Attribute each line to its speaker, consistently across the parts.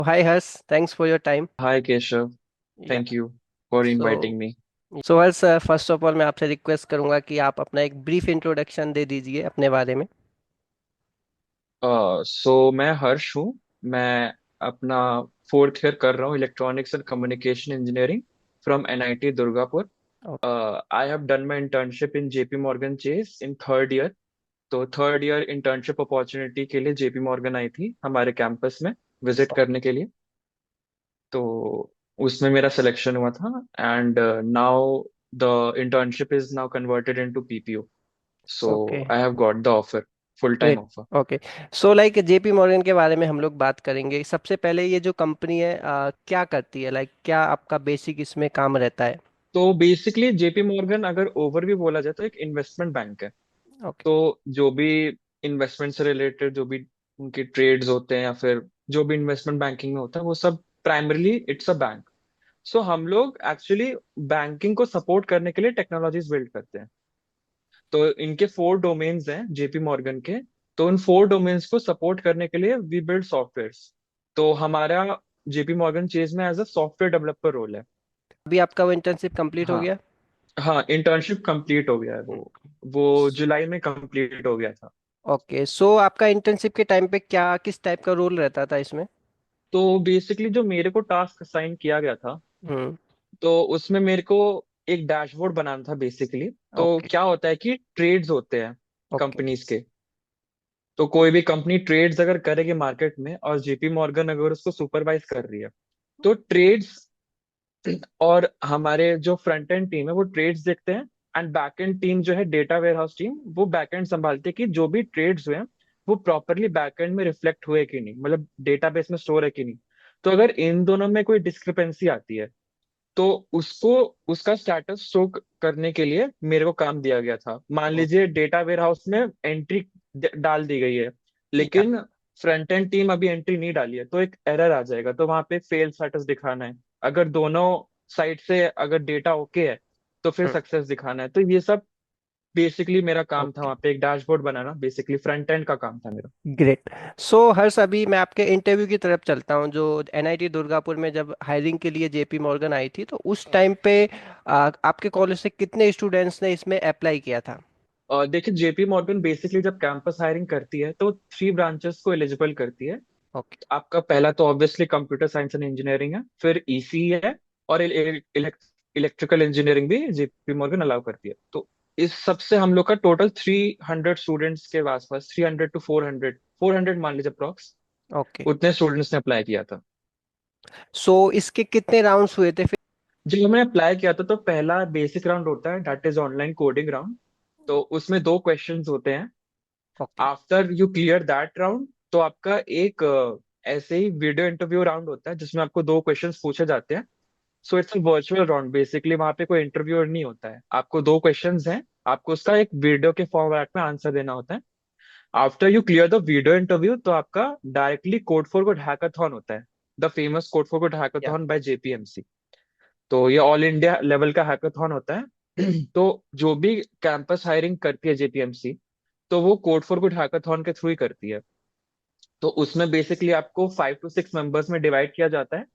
Speaker 1: Hi Hers, thanks for your time.
Speaker 2: Hi Keshav,
Speaker 1: Yeah.
Speaker 2: thank you for
Speaker 1: So,
Speaker 2: inviting me.
Speaker 1: so Hers, first of all मैं आपसे request करूंगा कि आप अपना एक ब्रीफ इंट्रोडक्शन दे दीजिए अपने बारे में।
Speaker 2: मैं हर्ष हूँ। मैं अपना फोर्थ ईयर कर रहा हूँ electronics and communication engineering from NIT Durgapur.
Speaker 1: Okay.
Speaker 2: I have done my internship in JP Morgan Chase in third year. तो थर्ड ईयर इंटर्नशिप अपॉर्चुनिटी के लिए जेपी मॉर्गन आई थी हमारे कैंपस में विजिट करने के लिए। तो उसमें मेरा सिलेक्शन हुआ था and now the internship is now converted into PPO. So
Speaker 1: okay.
Speaker 2: I have got the offer, full time
Speaker 1: great.
Speaker 2: Offer.
Speaker 1: Okay. So like JP Morgan के बारे में हम लोग बात करेंगे। सबसे पहले ये जो कंपनी है क्या करती है, लाइक क्या आपका बेसिक इसमें काम रहता है?
Speaker 2: तो बेसिकली जेपी मॉर्गन अगर ओवरव्यू बोला जाए तो एक इन्वेस्टमेंट बैंक है।
Speaker 1: ओके।
Speaker 2: तो जो भी इन्वेस्टमेंट से रिलेटेड जो भी उनके ट्रेड्स होते हैं या फिर जो भी इन्वेस्टमेंट बैंकिंग में होता है वो सब प्राइमरली इट्स अ बैंक। सो हम लोग एक्चुअली बैंकिंग को सपोर्ट करने के लिए टेक्नोलॉजीज बिल्ड करते हैं। तो इनके 4 डोमेन्स हैं जेपी मॉर्गन के। तो उन 4 डोमेन्स को सपोर्ट करने के लिए वी बिल्ड सॉफ्टवेयर्स। तो हमारा जेपी मॉर्गन चेज में as a software developer role है।
Speaker 1: अभी आपका वो इंटर्नशिप कंप्लीट हो
Speaker 2: हाँ,
Speaker 1: गया?
Speaker 2: हाँ, इंटर्नशिप कंप्लीट हो गया है वो जुलाई में कंप्लीट हो गया था।
Speaker 1: ओके। सो आपका इंटर्नशिप के टाइम पे क्या किस टाइप का रोल रहता था इसमें?
Speaker 2: तो बेसिकली जो मेरे को टास्क असाइन किया गया था,
Speaker 1: हम्म।
Speaker 2: तो उसमें मेरे को एक डैशबोर्ड बनाना था बेसिकली। तो
Speaker 1: ओके।
Speaker 2: क्या होता है कि ट्रेड्स होते हैं
Speaker 1: ओके।
Speaker 2: कंपनीज के। तो कोई भी कंपनी ट्रेड्स अगर करेगी मार्केट में और जेपी मॉर्गन अगर उसको सुपरवाइज कर रही है, तो ट्रेड्स और हमारे जो फ्रंट एंड टीम है वो ट्रेड्स देखते हैं। एंड बैक एंड टीम जो है डेटा वेयर हाउस टीम, वो बैक एंड संभालती है कि जो भी ट्रेड्स हुए हैं वो प्रॉपरली बैक एंड में रिफ्लेक्ट हुए कि नहीं, मतलब डेटाबेस में स्टोर है कि नहीं। तो अगर इन दोनों में कोई डिस्क्रिपेंसी आती है तो उसको उसका स्टेटस शो करने के लिए मेरे को काम दिया गया था। मान लीजिए डेटा वेयर हाउस में एंट्री डाल दी गई है,
Speaker 1: या।
Speaker 2: लेकिन फ्रंट एंड टीम अभी एंट्री नहीं डाली है, तो एक एरर आ जाएगा। तो वहां पे फेल स्टेटस दिखाना है। अगर दोनों साइड से अगर डेटा ओके है तो फिर सक्सेस दिखाना है। तो ये सब बेसिकली मेरा काम था,
Speaker 1: ओके।
Speaker 2: वहां पे एक डैशबोर्ड बनाना बेसिकली फ्रंट एंड का काम था मेरा।
Speaker 1: ग्रेट। सो हर्ष, अभी मैं आपके इंटरव्यू की तरफ चलता हूँ। जो एनआईटी दुर्गापुर में जब हायरिंग के लिए जेपी मॉर्गन आई थी तो उस टाइम पे आपके कॉलेज से कितने स्टूडेंट्स ने इसमें अप्लाई किया था?
Speaker 2: और देखिए जेपी मॉर्गन बेसिकली जब कैंपस हायरिंग करती है तो 3 ब्रांचेस को एलिजिबल करती है।
Speaker 1: ओके।
Speaker 2: आपका पहला तो obviously computer science and engineering है, फिर ईसी है, और इलेक्ट्रिकल इंजीनियरिंग भी जेपी मॉर्गन अलाउ करती है। तो इस सबसे हम लोग का टोटल 300 स्टूडेंट्स के आसपास, 300 to 400 मान लीजिए अप्रॉक्स,
Speaker 1: ओके।
Speaker 2: उतने स्टूडेंट्स ने अप्लाई किया था।
Speaker 1: सो इसके कितने राउंड्स हुए थे फिर?
Speaker 2: जब हमने अप्लाई किया था तो पहला बेसिक राउंड होता है, that is online coding round. तो उसमें 2 क्वेश्चंस होते हैं।
Speaker 1: Okay.
Speaker 2: After you clear that round तो आपका एक ऐसे ही वीडियो इंटरव्यू राउंड होता है जिसमें आपको 2 क्वेश्चंस पूछे जाते हैं। So it's a virtual round basically, वहां पे कोई इंटरव्यूअर नहीं होता है। आपको 2 क्वेश्चंस हैं, आपको उसका एक वीडियो के फॉर्मेट में आंसर देना होता है। After you clear the video interview तो आपका directly code for good hackathon होता है, the famous code for good
Speaker 1: या।
Speaker 2: Hackathon by JPMC. तो ये ऑल इंडिया लेवल का हैकाथॉन होता है। तो जो भी कैंपस हायरिंग करती है जेपीएमसी, तो वो कोड फॉर गुड हैकाथॉन के थ्रू ही करती है। तो उसमें बेसिकली आपको 5 to 6 मेंबर्स में डिवाइड किया जाता है।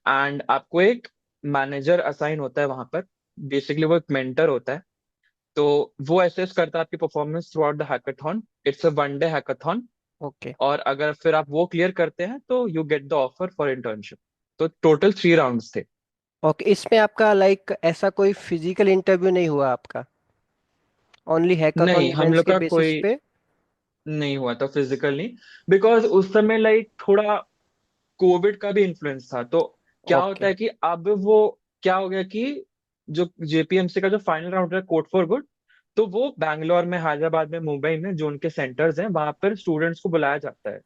Speaker 2: एंड आपको एक मैनेजर असाइन होता है वहां पर। बेसिकली वो एक मेंटर होता है। तो वो असेस करता है आपकी performance through out the hackathon. It's a 1 day hackathon.
Speaker 1: Okay.
Speaker 2: और अगर फिर आप वो क्लियर करते हैं तो you get the offer for internship. तो टोटल 3 राउंड्स थे।
Speaker 1: ओके। इसमें आपका लाइक ऐसा कोई फिजिकल इंटरव्यू नहीं हुआ आपका? ओनली हैकाथॉन
Speaker 2: नहीं, हम
Speaker 1: इवेंट्स
Speaker 2: लोग
Speaker 1: के
Speaker 2: का
Speaker 1: बेसिस
Speaker 2: कोई
Speaker 1: पे?
Speaker 2: नहीं हुआ था फिजिकल, नहीं। बिकॉज उस समय लाइक थोड़ा कोविड का भी इन्फ्लुएंस था। तो क्या होता
Speaker 1: ओके।
Speaker 2: है कि अब वो क्या हो गया कि जो जेपीएमसी का जो फाइनल राउंड है कोड फॉर गुड, तो वो बैंगलोर में, हैदराबाद में, मुंबई में जो उनके सेंटर्स हैं वहां पर स्टूडेंट्स को बुलाया जाता है।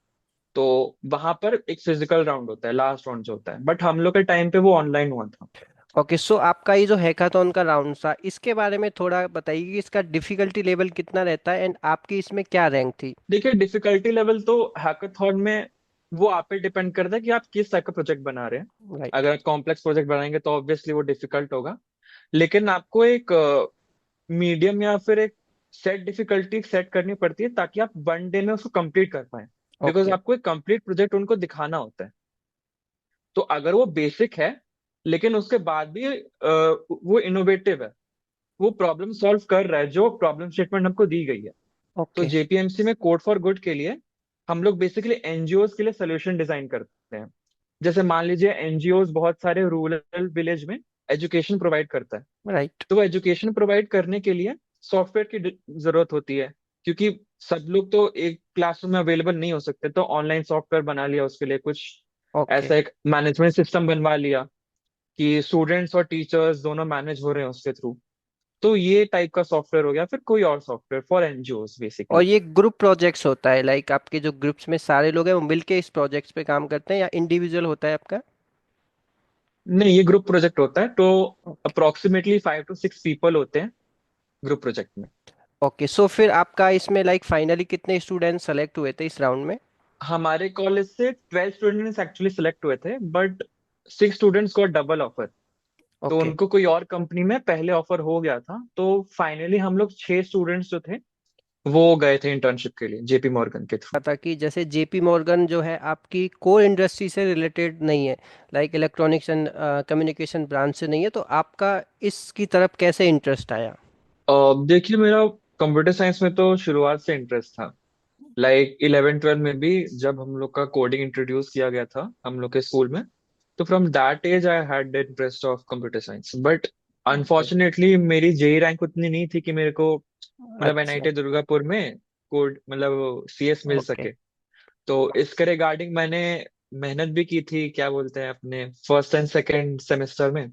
Speaker 2: तो वहां पर एक फिजिकल राउंड होता है, लास्ट राउंड जो होता है, बट हम लोग के टाइम पे वो ऑनलाइन हुआ था।
Speaker 1: ओके। सो आपका ये जो हैकाथॉन का राउंड था इसके बारे में थोड़ा बताइए कि इसका डिफिकल्टी लेवल कितना रहता है एंड आपकी इसमें क्या रैंक थी?
Speaker 2: देखिए डिफिकल्टी लेवल तो हैकाथॉन में वो आप पे डिपेंड करता है कि आप किस टाइप का प्रोजेक्ट बना रहे हैं।
Speaker 1: राइट।
Speaker 2: अगर कॉम्प्लेक्स प्रोजेक्ट बनाएंगे तो ऑब्वियसली वो डिफिकल्ट होगा। लेकिन आपको एक मीडियम या फिर एक सेट डिफिकल्टी सेट करनी पड़ती है ताकि आप 1 डे में उसको कंप्लीट कर पाए। Because
Speaker 1: okay.
Speaker 2: आपको एक कंप्लीट प्रोजेक्ट उनको दिखाना होता है। तो अगर वो बेसिक है लेकिन उसके बाद भी वो इनोवेटिव है, वो प्रॉब्लम सॉल्व कर रहा है जो प्रॉब्लम स्टेटमेंट हमको दी गई है। तो
Speaker 1: ओके।
Speaker 2: जेपीएमसी में कोड फॉर गुड के लिए हम लोग बेसिकली एनजीओज के लिए सोल्यूशन डिजाइन करते हैं। जैसे मान लीजिए एनजीओज बहुत सारे रूरल विलेज में एजुकेशन प्रोवाइड करता है।
Speaker 1: राइट।
Speaker 2: तो एजुकेशन प्रोवाइड करने के लिए सॉफ्टवेयर की जरूरत होती है, क्योंकि सब लोग तो एक क्लासरूम में अवेलेबल नहीं हो सकते, तो ऑनलाइन सॉफ्टवेयर बना लिया उसके लिए कुछ,
Speaker 1: ओके।
Speaker 2: ऐसा एक मैनेजमेंट सिस्टम बनवा लिया कि स्टूडेंट्स और टीचर्स दोनों मैनेज हो रहे हैं उसके थ्रू। तो ये टाइप का सॉफ्टवेयर हो गया, फिर कोई और सॉफ्टवेयर फॉर एनजीओज
Speaker 1: और
Speaker 2: बेसिकली।
Speaker 1: ये ग्रुप प्रोजेक्ट्स होता है, लाइक आपके जो ग्रुप्स में सारे लोग हैं वो मिलके इस प्रोजेक्ट्स पे काम करते हैं, या इंडिविजुअल होता है आपका?
Speaker 2: नहीं, ये ग्रुप प्रोजेक्ट होता है, तो
Speaker 1: ओके।
Speaker 2: अप्रोक्सीमेटली 5 to 6 पीपल होते हैं ग्रुप प्रोजेक्ट में।
Speaker 1: ओके, सो फिर आपका इसमें लाइक फाइनली कितने स्टूडेंट्स सेलेक्ट हुए थे इस राउंड में?
Speaker 2: हमारे कॉलेज से 12 स्टूडेंट्स एक्चुअली सिलेक्ट हुए थे, बट 6 स्टूडेंट्स को डबल ऑफर। तो
Speaker 1: ओके।
Speaker 2: उनको कोई और कंपनी में पहले ऑफर हो गया था, तो फाइनली हम लोग 6 स्टूडेंट्स जो थे वो गए थे इंटर्नशिप के लिए जेपी मॉर्गन के थ्रू।
Speaker 1: पता कि जैसे जेपी मॉर्गन जो है आपकी कोर इंडस्ट्री से रिलेटेड नहीं है, like electronics and communication branch से नहीं है, तो आपका इसकी तरफ कैसे इंटरेस्ट आया?
Speaker 2: देखिए, मेरा कंप्यूटर साइंस में तो शुरुआत से इंटरेस्ट था। लाइक 11 12 में भी जब हम लोग का कोडिंग इंट्रोड्यूस किया गया था हम लोग के स्कूल में, तो from that age I had the interest of computer science. But
Speaker 1: okay.
Speaker 2: Unfortunately मेरी जेई रैंक उतनी नहीं थी कि मेरे को मतलब
Speaker 1: अच्छा।
Speaker 2: एनआईटी दुर्गापुर में कोड मतलब सीएस मिल
Speaker 1: ओके।
Speaker 2: सके। तो इसके रिगार्डिंग मैंने मेहनत भी की थी, क्या बोलते हैं, अपने फर्स्ट एंड सेकेंड सेमेस्टर में।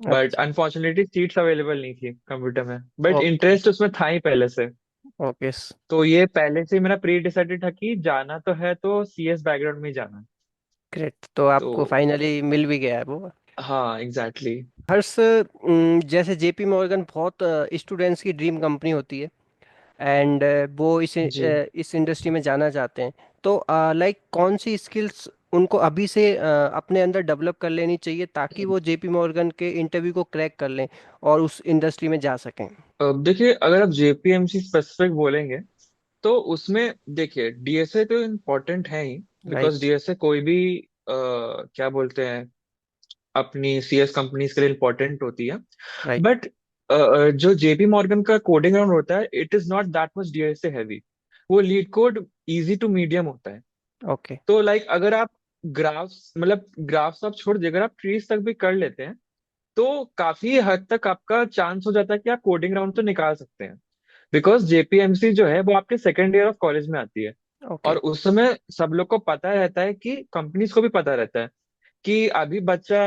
Speaker 2: बट
Speaker 1: अच्छा।
Speaker 2: अनफॉर्चुनेटली सीट्स अवेलेबल नहीं थी कंप्यूटर में, बट
Speaker 1: ओके।
Speaker 2: इंटरेस्ट उसमें था ही पहले से।
Speaker 1: ओके।
Speaker 2: तो ये पहले से मेरा प्री डिसाइडेड था कि जाना तो है तो सीएस बैकग्राउंड में ही जाना है।
Speaker 1: ग्रेट, तो
Speaker 2: तो
Speaker 1: आपको फाइनली मिल भी गया है वो।
Speaker 2: हाँ, एग्जैक्टली exactly।
Speaker 1: हर्ष, जैसे जेपी मॉर्गन बहुत स्टूडेंट्स की ड्रीम कंपनी होती है, एंड वो
Speaker 2: जी।
Speaker 1: इस इंडस्ट्री में जाना चाहते हैं, तो लाइक कौन सी स्किल्स उनको अभी से अपने अंदर डेवलप कर लेनी चाहिए ताकि वो जेपी मॉर्गन के इंटरव्यू को क्रैक कर लें और उस इंडस्ट्री में जा सकें?
Speaker 2: अब देखिए, अगर आप जेपीएमसी स्पेसिफिक बोलेंगे तो उसमें देखिए डीएसए तो इम्पोर्टेंट है ही, बिकॉज
Speaker 1: राइट।
Speaker 2: डीएसए कोई भी क्या बोलते हैं, अपनी सीएस कंपनीज के लिए इम्पोर्टेंट होती है।
Speaker 1: राइट।
Speaker 2: बट जो जेपी मॉर्गन का कोडिंग राउंड होता है it is not that much DSA heavy. वो LeetCode easy to medium होता है।
Speaker 1: ओके।
Speaker 2: तो लाइक अगर आप ग्राफ्स मतलब ग्राफ्स आप छोड़ दीजिए, अगर आप ट्रीज तक भी कर लेते हैं तो काफी हद तक आपका चांस हो जाता है कि आप कोडिंग राउंड तो निकाल सकते हैं। बिकॉज जेपीएमसी जो है वो आपके सेकेंड ईयर ऑफ कॉलेज में आती है। और
Speaker 1: ओके।
Speaker 2: उस समय सब लोग को पता रहता है कि कंपनीज को भी पता रहता है कि अभी बच्चा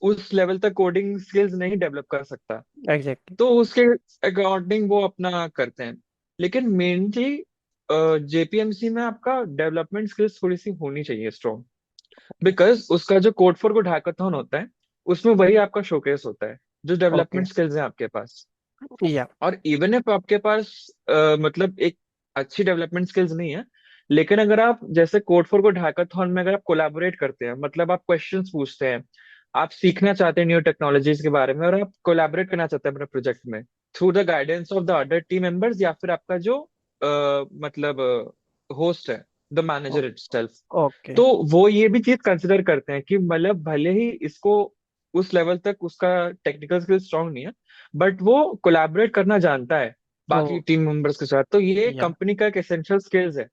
Speaker 2: उस लेवल तक कोडिंग स्किल्स नहीं डेवलप कर सकता।
Speaker 1: एग्जैक्टली।
Speaker 2: तो उसके अकॉर्डिंग वो अपना करते हैं। लेकिन मेनली जेपीएमसी में आपका डेवलपमेंट स्किल्स थोड़ी सी होनी चाहिए स्ट्रॉन्ग। बिकॉज उसका जो कोड फॉर गुड हैकाथॉन होता है उसमें वही आपका शोकेस होता है, जो
Speaker 1: ओके।
Speaker 2: डेवलपमेंट स्किल्स हैं आपके पास।
Speaker 1: या।
Speaker 2: और इवन इफ आपके पास मतलब एक अच्छी डेवलपमेंट स्किल्स नहीं है, लेकिन अगर आप जैसे कोड फॉर गुड हैकाथॉन में अगर आप कोलैबोरेट करते हैं, मतलब आप क्वेश्चंस पूछते हैं, आप सीखना चाहते हैं न्यू टेक्नोलॉजीज के बारे में और आप कोलैबोरेट करना चाहते हैं अपने प्रोजेक्ट में through the guidance of the other team members या फिर आपका जो मतलब होस्ट है, द मैनेजर इटसेल्फ।
Speaker 1: ओके।
Speaker 2: तो वो ये भी चीज कंसिडर करते हैं कि मतलब भले ही इसको उस लेवल तक उसका टेक्निकल स्किल स्ट्रांग नहीं है, बट वो कोलैबोरेट करना जानता है
Speaker 1: ओ।
Speaker 2: बाकी टीम मेंबर्स के साथ। तो ये
Speaker 1: या।
Speaker 2: कंपनी का एक एसेंशियल स्किल्स है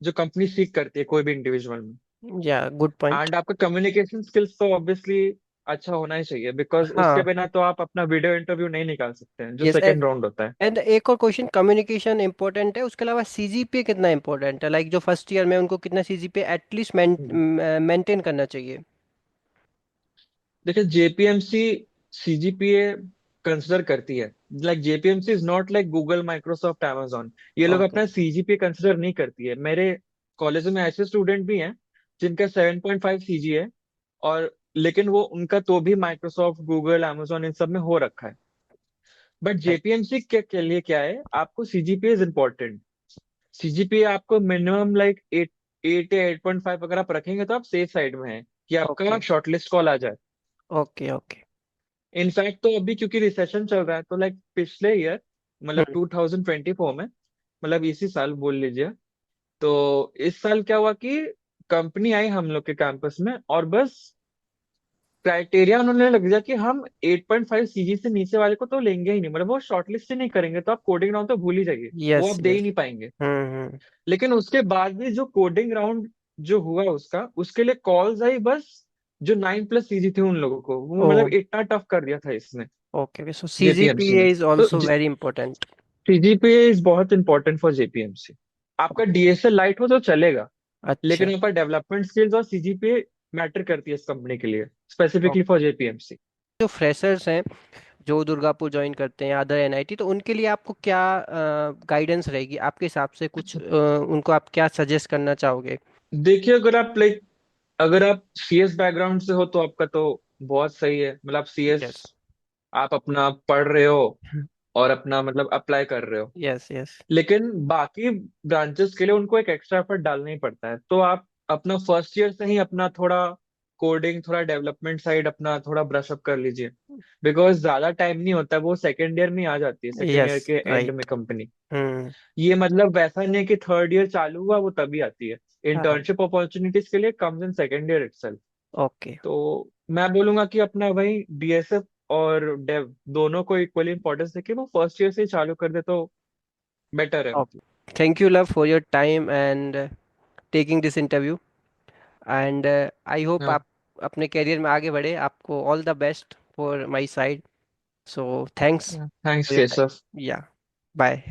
Speaker 2: जो कंपनी सीख करती है कोई भी इंडिविजुअल में।
Speaker 1: या, गुड पॉइंट।
Speaker 2: एंड आपका कम्युनिकेशन स्किल्स तो ऑब्वियसली अच्छा होना ही चाहिए, बिकॉज उसके
Speaker 1: हाँ।
Speaker 2: बिना तो आप अपना वीडियो इंटरव्यू नहीं निकाल सकते हैं जो
Speaker 1: यस।
Speaker 2: सेकंड राउंड होता है।
Speaker 1: एंड एक और क्वेश्चन, कम्युनिकेशन इंपॉर्टेंट है, उसके अलावा सीजीपीए कितना इंपॉर्टेंट है, लाइक जो फर्स्ट ईयर में उनको कितना सीजीपीए एटलीस्ट
Speaker 2: हम्म।
Speaker 1: मेंटेन करना चाहिए?
Speaker 2: देखिए, जेपीएमसी सीजीपीए कंसिडर करती है। Like JPMC is not like Google, Microsoft, amazon। ये लोग
Speaker 1: ओके।
Speaker 2: अपना सीजीपीए कंसिडर नहीं करती है। मेरे कॉलेज में ऐसे स्टूडेंट भी हैं जिनका 7.5 सीजी है, और लेकिन वो उनका तो भी माइक्रोसॉफ्ट, गूगल, amazon इन सब में हो रखा है। But
Speaker 1: right.
Speaker 2: जेपीएमसी के लिए क्या है, आपको सीजीपीए इज इम्पोर्टेंट। सीजीपीए आपको मिनिमम लाइक 8 8 या 8.5 अगर आप रखेंगे तो आप सेफ साइड में है कि आपका
Speaker 1: ओके।
Speaker 2: शॉर्टलिस्ट कॉल आ जाए।
Speaker 1: ओके। ओके।
Speaker 2: इनफैक्ट तो अभी क्योंकि रिसेशन चल रहा है, तो लाइक पिछले ईयर मतलब 2024 में, मतलब इसी साल बोल लीजिए, तो इस साल क्या हुआ कि कंपनी आई हम लोग के कैंपस में और बस क्राइटेरिया उन्होंने लग दिया कि हम 8.5 सीजी से नीचे वाले को तो लेंगे ही नहीं, मतलब वो शॉर्टलिस्ट ही नहीं करेंगे, तो आप कोडिंग राउंड तो भूल ही जाइए, वो
Speaker 1: यस
Speaker 2: आप दे ही
Speaker 1: यस।
Speaker 2: नहीं पाएंगे।
Speaker 1: हम्म।
Speaker 2: लेकिन उसके बाद भी जो कोडिंग राउंड जो हुआ उसका, उसके लिए कॉल्स आई बस। जो 9+ सीजी थे उन लोगों को, वो
Speaker 1: ओ।
Speaker 2: मतलब इतना टफ कर दिया था इसने,
Speaker 1: ओके, सो
Speaker 2: जेपीएमसी ने।
Speaker 1: सीजीपीए इज
Speaker 2: तो
Speaker 1: also very important.
Speaker 2: CGPA is बहुत इंपॉर्टेंट फॉर जेपीएमसी। आपका डीएसएल लाइट हो तो चलेगा,
Speaker 1: अच्छा।
Speaker 2: लेकिन आपका डेवलपमेंट स्किल्स और सीजीपीए मैटर करती है इस कंपनी के लिए, स्पेसिफिकली
Speaker 1: ओके।
Speaker 2: For JPMC.
Speaker 1: जो फ्रेशर्स हैं जो दुर्गापुर ज्वाइन करते हैं अदर एनआईटी, तो उनके लिए आपको क्या गाइडेंस रहेगी आपके हिसाब से, कुछ उनको आप क्या सजेस्ट करना चाहोगे?
Speaker 2: देखिए, अगर आप सीएस बैकग्राउंड से हो तो आपका तो बहुत सही है, मतलब सीएस
Speaker 1: यस
Speaker 2: आप अपना पढ़ रहे हो और अपना मतलब अप्लाई कर रहे हो।
Speaker 1: Yes yes.
Speaker 2: लेकिन बाकी ब्रांचेस के लिए उनको एक एक्स्ट्रा एफर्ट डालना ही पड़ता है, तो आप अपना फर्स्ट ईयर से ही अपना थोड़ा कोडिंग, थोड़ा डेवलपमेंट साइड अपना थोड़ा ब्रश अप कर लीजिए। बिकॉज ज्यादा टाइम नहीं होता, वो सेकेंड ईयर में ही आ जाती है, सेकेंड
Speaker 1: यस
Speaker 2: ईयर के एंड में
Speaker 1: राइट।
Speaker 2: कंपनी।
Speaker 1: हम्म।
Speaker 2: ये मतलब वैसा नहीं है कि थर्ड ईयर चालू हुआ वो तभी आती है।
Speaker 1: हाँ।
Speaker 2: इंटर्नशिप अपॉर्चुनिटीज के लिए comes in second year itself.
Speaker 1: Okay.
Speaker 2: तो मैं बोलूंगा कि अपना भाई डीएसएफ और डेव दोनों को इक्वली इंपॉर्टेंस देके वो फर्स्ट ईयर से ही चालू कर दे तो बेटर है,
Speaker 1: ओके।
Speaker 2: मतलब।
Speaker 1: Thank you love for your time and taking this interview, and I hope
Speaker 2: हाँ,
Speaker 1: आप अपने करियर में आगे बढ़े। आपको all the best for my side. So thanks
Speaker 2: thanks
Speaker 1: for your
Speaker 2: Keshav.
Speaker 1: Time. या बाय।